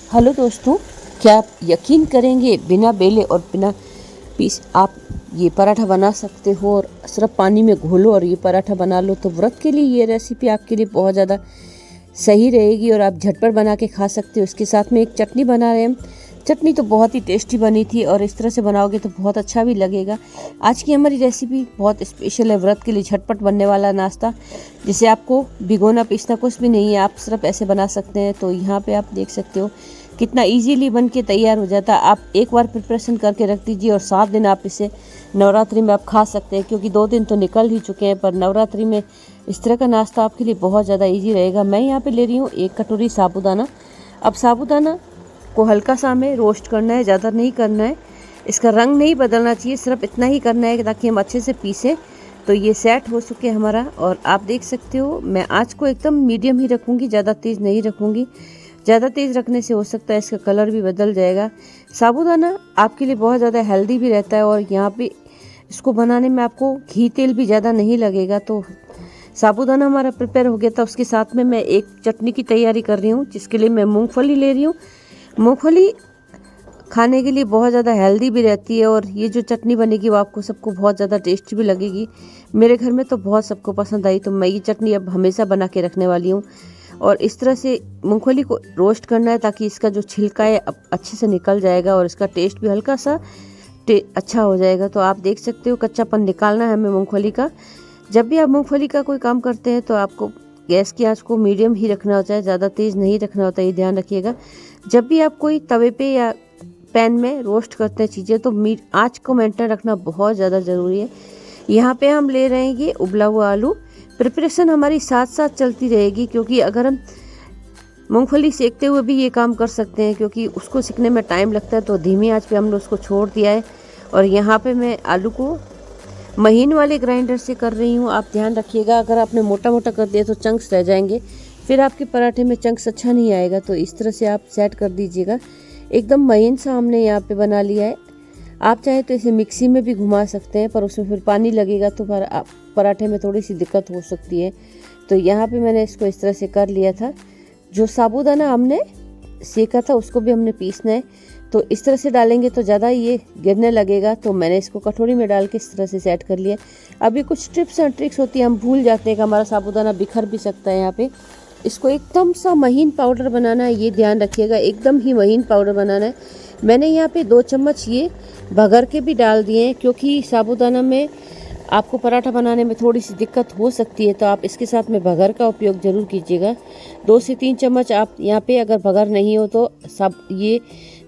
Hello दोस्तों, क्या आप यकीन करेंगे बिना बेले और बिना पीस आप ये पराठा बना सकते हो और सिर्फ पानी में घोलो और ये पराठा बना लो। तो व्रत के लिए ये रेसिपी आपके लिए बहुत ज़्यादा सही रहेगी और आप झटपट बना के खा सकते हो। इसके साथ में एक चटनी बना रहे हैं हम। चटनी तो बहुत ही टेस्टी बनी थी और इस तरह से बनाओगे तो बहुत अच्छा भी लगेगा। आज की हमारी रेसिपी बहुत स्पेशल है, व्रत के लिए झटपट बनने वाला नाश्ता, जिसे आपको भिगोना पीसना कुछ भी नहीं है, आप सिर्फ ऐसे बना सकते हैं। तो यहाँ पे आप देख सकते हो कितना इजीली बन के तैयार हो जाता है। आप एक बार प्रिपरेशन करके रख दीजिए और 7 दिन आप इसे नवरात्रि में आप खा सकते हैं, क्योंकि 2 दिन तो निकल ही चुके हैं, पर नवरात्रि में इस तरह का नाश्ता आपके लिए बहुत ज़्यादा इजी रहेगा। मैं यहाँ पे ले रही हूँ 1 कटोरी साबूदाना। अब साबूदाना को हल्का सा हमें रोस्ट करना है, ज़्यादा नहीं करना है। इसका रंग नहीं बदलना चाहिए, सिर्फ इतना ही करना है ताकि हम अच्छे से पीसें। तो ये सेट हो चुके हमारा और आप देख सकते हो मैं आँच को एकदम मीडियम ही रखूँगी, ज़्यादा तेज़ नहीं रखूँगी। ज़्यादा तेज़ रखने से हो सकता है इसका कलर भी बदल जाएगा। साबूदाना आपके लिए बहुत ज़्यादा हेल्दी भी रहता है और यहाँ पे इसको बनाने में आपको घी तेल भी ज़्यादा नहीं लगेगा। तो साबूदाना हमारा प्रिपेयर हो गया था। उसके साथ में मैं एक चटनी की तैयारी कर रही हूँ, जिसके लिए मैं मूंगफली ले रही हूँ। मूंगफली खाने के लिए बहुत ज़्यादा हेल्दी भी रहती है और ये जो चटनी बनेगी वो आपको सबको बहुत ज़्यादा टेस्टी भी लगेगी। मेरे घर में तो बहुत सबको पसंद आई, तो मैं ये चटनी अब हमेशा बना के रखने वाली हूँ। और इस तरह से मूंगफली को रोस्ट करना है ताकि इसका जो छिलका है अच्छे से निकल जाएगा और इसका टेस्ट भी हल्का सा अच्छा हो जाएगा। तो आप देख सकते हो कच्चापन निकालना है हमें मूंगफली का। जब भी आप मूंगफली का कोई काम करते हैं तो आपको गैस की आंच को मीडियम ही रखना होता है, ज़्यादा तेज़ नहीं रखना होता है, ये ध्यान रखिएगा। जब भी आप कोई तवे पे या पैन में रोस्ट करते हैं चीज़ें तो आंच को मेंटेन रखना बहुत ज़्यादा ज़रूरी है। यहाँ पे हम ले रहे हैं ये उबला हुआ आलू। प्रिपरेशन हमारी साथ साथ चलती रहेगी, क्योंकि अगर हम मूंगफली सेकते हुए भी ये काम कर सकते हैं, क्योंकि उसको सिकने में टाइम लगता है। तो धीमी आंच पे हमने उसको छोड़ दिया है और यहाँ पे मैं आलू को महीन वाले ग्राइंडर से कर रही हूँ। आप ध्यान रखिएगा, अगर आपने मोटा मोटा कर दिया तो चंक्स रह जाएंगे, फिर आपके पराठे में चंक्स अच्छा नहीं आएगा। तो इस तरह से आप सेट कर दीजिएगा। एकदम महीन सा हमने यहाँ पे बना लिया है। आप चाहे तो इसे मिक्सी में भी घुमा सकते हैं, पर उसमें फिर पानी लगेगा तो पराठे में थोड़ी सी दिक्कत हो सकती है। तो यहाँ पे मैंने इसको इस तरह से कर लिया था। जो साबूदाना हमने सेका था उसको भी हमने पीसना है, तो इस तरह से डालेंगे तो ज़्यादा ये गिरने लगेगा। तो मैंने इसको कटोरी में डाल के इस तरह से सेट कर लिया। अभी कुछ टिप्स एंड ट्रिक्स होती है, हम भूल जाते हैं कि हमारा साबूदाना बिखर भी सकता है। यहाँ पे इसको एकदम सा महीन पाउडर बनाना है, ये ध्यान रखिएगा, एकदम ही महीन पाउडर बनाना है। मैंने यहाँ पे 2 चम्मच ये भगर के भी डाल दिए हैं, क्योंकि साबूदाना में आपको पराठा बनाने में थोड़ी सी दिक्कत हो सकती है, तो आप इसके साथ में भगर का उपयोग ज़रूर कीजिएगा। 2 से 3 चम्मच आप यहाँ पे, अगर भगर नहीं हो तो ये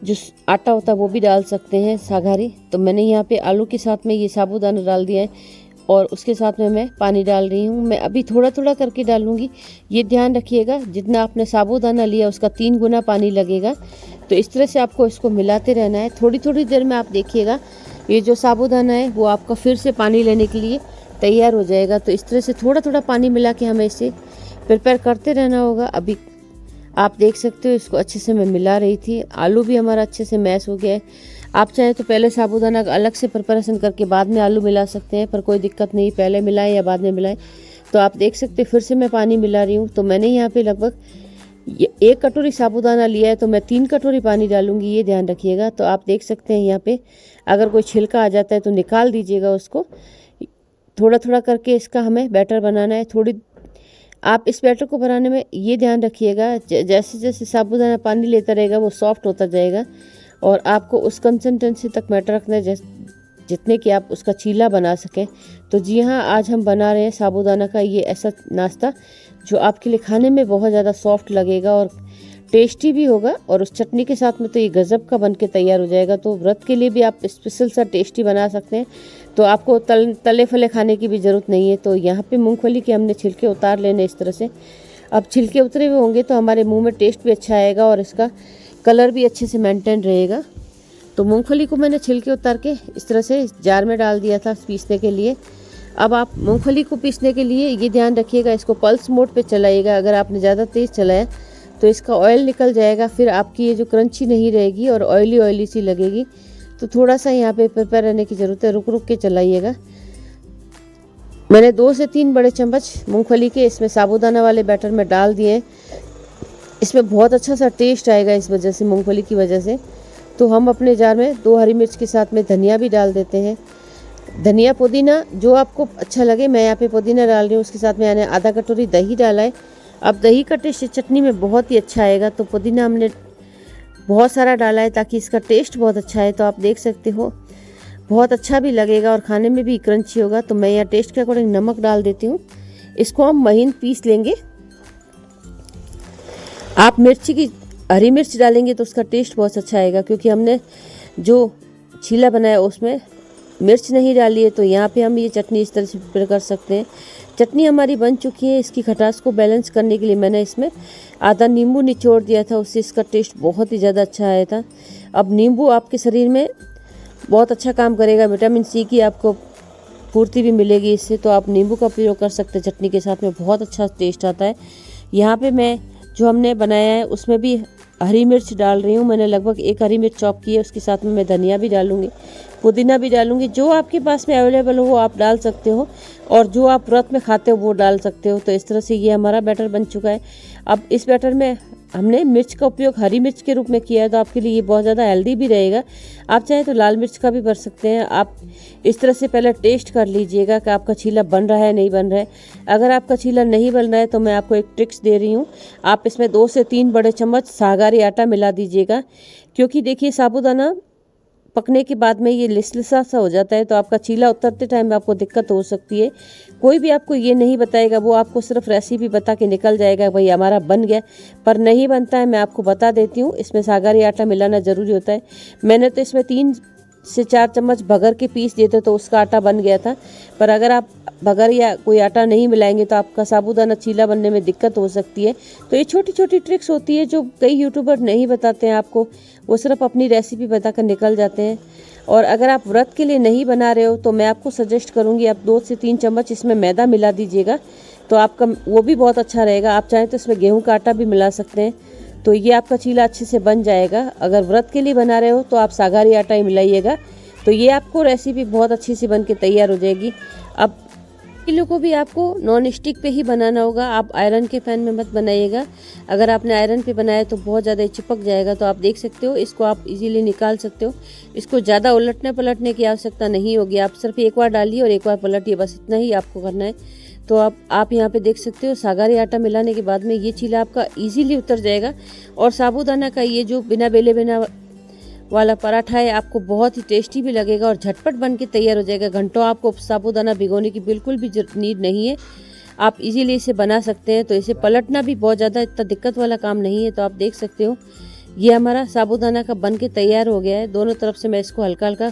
जो आटा होता है वो भी डाल सकते हैं, साघारी। तो मैंने यहाँ पे आलू के साथ में ये साबूदाना डाल दिया है और उसके साथ में मैं पानी डाल रही हूँ। मैं अभी थोड़ा थोड़ा करके डालूँगी, ये ध्यान रखिएगा। जितना आपने साबूदाना लिया उसका 3 गुना पानी लगेगा। तो इस तरह से आपको इसको मिलाते रहना है। थोड़ी थोड़ी देर में आप देखिएगा ये जो साबूदाना है वो आपका फिर से पानी लेने के लिए तैयार हो जाएगा। तो इस तरह से थोड़ा थोड़ा पानी मिला के हमें इसे प्रिपेयर करते रहना होगा। अभी आप देख सकते हो इसको अच्छे से मैं मिला रही थी। आलू भी हमारा अच्छे से मैश हो गया है। आप चाहें तो पहले साबूदाना का अलग से प्रिपरेशन करके बाद में आलू मिला सकते हैं, पर कोई दिक्कत नहीं, पहले मिलाएं या बाद में मिलाएं। तो आप देख सकते हैं फिर से मैं पानी मिला रही हूँ। तो मैंने यहाँ पे लगभग 1 कटोरी साबूदाना लिया है, तो मैं 3 कटोरी पानी डालूंगी, ये ध्यान रखिएगा। तो आप देख सकते हैं यहाँ पे अगर कोई छिलका आ जाता है तो निकाल दीजिएगा उसको। थोड़ा थोड़ा करके इसका हमें बैटर बनाना है। आप इस बैटर को बनाने में ये ध्यान रखिएगा, जैसे जैसे साबूदाना पानी लेता रहेगा वो सॉफ्ट होता जाएगा और आपको उस कंसिस्टेंसी तक बैटर रखना है जितने कि आप उसका चीला बना सकें। तो जी हाँ, आज हम बना रहे हैं साबूदाना का ये ऐसा नाश्ता जो आपके लिए खाने में बहुत ज़्यादा सॉफ्ट लगेगा और टेस्टी भी होगा, और उस चटनी के साथ में तो ये गज़ब का बन के तैयार हो जाएगा। तो व्रत के लिए भी आप स्पेशल सा टेस्टी बना सकते हैं, तो आपको तले फले खाने की भी ज़रूरत नहीं है। तो यहाँ पे मूंगफली के हमने छिलके उतार लेने इस तरह से। अब छिलके उतरे हुए होंगे तो हमारे मुंह में टेस्ट भी अच्छा आएगा और इसका कलर भी अच्छे से मेंटेन रहेगा। तो मूंगफली को मैंने छिलके उतार के इस तरह से जार में डाल दिया था पीसने के लिए। अब आप मूंगफली को पीसने के लिए ये ध्यान रखिएगा, इसको पल्स मोड पे चलाइएगा। अगर आपने ज़्यादा तेज़ चलाया तो इसका ऑयल निकल जाएगा, फिर आपकी ये जो क्रंची नहीं रहेगी और ऑयली ऑयली सी लगेगी। तो थोड़ा सा यहाँ पे प्रिपेयर रहने की ज़रूरत है, रुक रुक के चलाइएगा। मैंने 2 से 3 बड़े चम्मच मूंगफली के इसमें साबूदाना वाले बैटर में डाल दिए। इसमें बहुत अच्छा सा टेस्ट आएगा इस वजह से, मूंगफली की वजह से। तो हम अपने जार में 2 हरी मिर्च के साथ में धनिया भी डाल देते हैं। धनिया पुदीना जो आपको अच्छा लगे, मैं यहाँ पे पुदीना डाल रही हूँ। उसके साथ में मैंने आधा कटोरी दही डाला है। अब दही का टेस्ट चटनी में बहुत ही अच्छा आएगा, तो पुदीना हमने बहुत सारा डाला है ताकि इसका टेस्ट बहुत अच्छा है। तो आप देख सकते हो बहुत अच्छा भी लगेगा और खाने में भी क्रंची होगा। तो मैं यहाँ टेस्ट के अकॉर्डिंग नमक डाल देती हूँ। इसको हम महीन पीस लेंगे। आप मिर्ची की हरी मिर्च डालेंगे तो उसका टेस्ट बहुत अच्छा आएगा, क्योंकि हमने जो छीला बनाया उसमें मिर्च नहीं डाली है। तो यहाँ पे हम ये चटनी इस तरह से प्रिपेयर कर सकते हैं। चटनी हमारी बन चुकी है। इसकी खटास को बैलेंस करने के लिए मैंने इसमें आधा नींबू निचोड़ दिया था, उससे इसका टेस्ट बहुत ही ज़्यादा अच्छा आया था। अब नींबू आपके शरीर में बहुत अच्छा काम करेगा, विटामिन सी की आपको पूर्ति भी मिलेगी इससे। तो आप नींबू का प्रयोग कर सकते हैं चटनी के साथ में, बहुत अच्छा टेस्ट आता है। यहाँ पे मैं जो हमने बनाया है उसमें भी हरी मिर्च डाल रही हूँ। मैंने लगभग 1 हरी मिर्च चॉप की है। उसके साथ में मैं धनिया भी डालूँगी, पुदीना भी डालूँगी। जो आपके पास में अवेलेबल हो वो आप डाल सकते हो, और जो आप व्रत में खाते हो वो डाल सकते हो। तो इस तरह से ये हमारा बैटर बन चुका है। अब इस बैटर में हमने मिर्च का उपयोग हरी मिर्च के रूप में किया है, तो आपके लिए ये बहुत ज़्यादा हेल्दी भी रहेगा। आप चाहे तो लाल मिर्च का भी भर सकते हैं। आप इस तरह से पहले टेस्ट कर लीजिएगा कि आपका छीला बन रहा है नहीं बन रहा है। अगर आपका छीला नहीं बन रहा है तो मैं आपको एक ट्रिक्स दे रही हूँ। आप इसमें 2 से 3 बड़े चम्मच सागारी आटा मिला दीजिएगा, क्योंकि देखिए साबूदाना पकने के बाद में ये लिसलिसा सा हो जाता है, तो आपका चीला उतरते टाइम में आपको दिक्कत हो सकती है। कोई भी आपको ये नहीं बताएगा, वो आपको सिर्फ रेसिपी बता के निकल जाएगा भाई हमारा बन गया, पर नहीं बनता है। मैं आपको बता देती हूँ, इसमें सागारी आटा मिलाना ज़रूरी होता है। मैंने तो इसमें 3 से 4 चम्मच भगर के पीस देते तो उसका आटा बन गया था। पर अगर आप भगर या कोई आटा नहीं मिलाएंगे तो आपका साबूदाना चीला बनने में दिक्कत हो सकती है। तो ये छोटी छोटी ट्रिक्स होती है जो कई यूट्यूबर नहीं बताते हैं आपको, वो सिर्फ अपनी रेसिपी बताकर निकल जाते हैं। और अगर आप व्रत के लिए नहीं बना रहे हो तो मैं आपको सजेस्ट करूँगी आप 2 से 3 चम्मच इसमें मैदा मिला दीजिएगा, तो आपका वो भी बहुत अच्छा रहेगा। आप चाहें तो इसमें गेहूँ का आटा भी मिला सकते हैं, तो ये आपका चीला अच्छे से बन जाएगा। अगर व्रत के लिए बना रहे हो तो आप सागारी आटा ही मिलाइएगा, तो ये आपको रेसिपी बहुत अच्छी सी बन के तैयार हो जाएगी। अब किलो को भी आपको नॉन स्टिक पे ही बनाना होगा, आप आयरन के पैन में मत बनाइएगा। अगर आपने आयरन पे बनाया तो बहुत ज़्यादा चिपक जाएगा। तो आप देख सकते हो, इसको आप इजीली निकाल सकते हो। इसको ज़्यादा उलटने पलटने की आवश्यकता नहीं होगी, आप सिर्फ एक बार डालिए और एक बार पलटिए, बस इतना ही आपको करना है। तो आप यहाँ पे देख सकते हो सागारी आटा मिलाने के बाद में ये चीला आपका इजीली उतर जाएगा। और साबूदाना का ये जो बिना बेले बिना वाला पराठा है आपको बहुत ही टेस्टी भी लगेगा और झटपट बन के तैयार हो जाएगा। घंटों आपको साबूदाना भिगोने की बिल्कुल भी नीड नहीं है, आप इजीली इसे बना सकते हैं। तो इसे पलटना भी बहुत ज़्यादा इतना दिक्कत वाला काम नहीं है। तो आप देख सकते हो ये हमारा साबूदाना का बन के तैयार हो गया है। दोनों तरफ से मैं इसको हल्का हल्का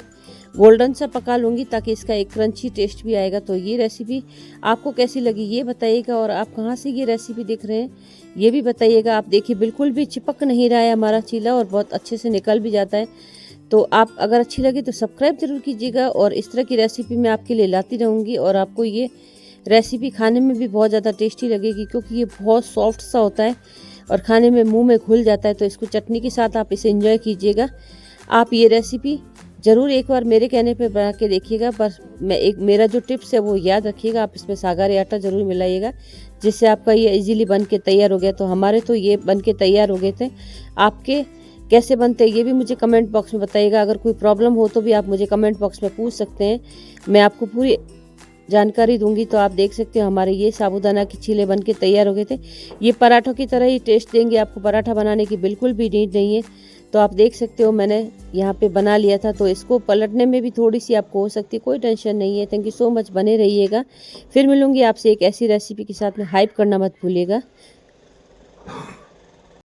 गोल्डन सा पका लूँगी ताकि इसका एक क्रंची टेस्ट भी आएगा। तो ये रेसिपी आपको कैसी लगी ये बताइएगा, और आप कहाँ से ये रेसिपी देख रहे हैं ये भी बताइएगा। आप देखिए बिल्कुल भी चिपक नहीं रहा है हमारा चीला और बहुत अच्छे से निकल भी जाता है। तो आप अगर अच्छी लगी तो सब्सक्राइब जरूर कीजिएगा, और इस तरह की रेसिपी मैं आपके लिए लाती रहूँगी। और आपको ये रेसिपी खाने में भी बहुत ज़्यादा टेस्टी लगेगी, क्योंकि ये बहुत सॉफ्ट सा होता है और खाने में मुँह में घुल जाता है। तो इसको चटनी के साथ आप इसे एंजॉय कीजिएगा। आप ये रेसिपी ज़रूर एक बार मेरे कहने पे बना के देखिएगा, पर मेरा जो टिप्स है वो याद रखिएगा। आप इसमें सागारी आटा ज़रूर मिलाइएगा, जिससे आपका ये इजीली बन के तैयार हो गया। तो हमारे तो ये बन के तैयार हो गए थे। आपके कैसे बनते हैं ये भी मुझे कमेंट बॉक्स में बताइएगा। अगर कोई प्रॉब्लम हो तो भी आप मुझे कमेंट बॉक्स में पूछ सकते हैं, मैं आपको पूरी जानकारी दूंगी। तो आप देख सकते हो हमारे ये साबूदाना के चीले बन के तैयार हो गए थे। ये पराठों की तरह ही टेस्ट देंगे, आपको पराठा बनाने की बिल्कुल भी नीड नहीं है। तो आप देख सकते हो मैंने यहाँ पे बना लिया था, तो इसको पलटने में भी थोड़ी सी आपको हो सकती है, कोई टेंशन नहीं है। थैंक यू सो मच, बने रहिएगा। फिर मिलूंगी आपसे एक ऐसी रेसिपी के साथ में। हाइप करना मत भूलिएगा।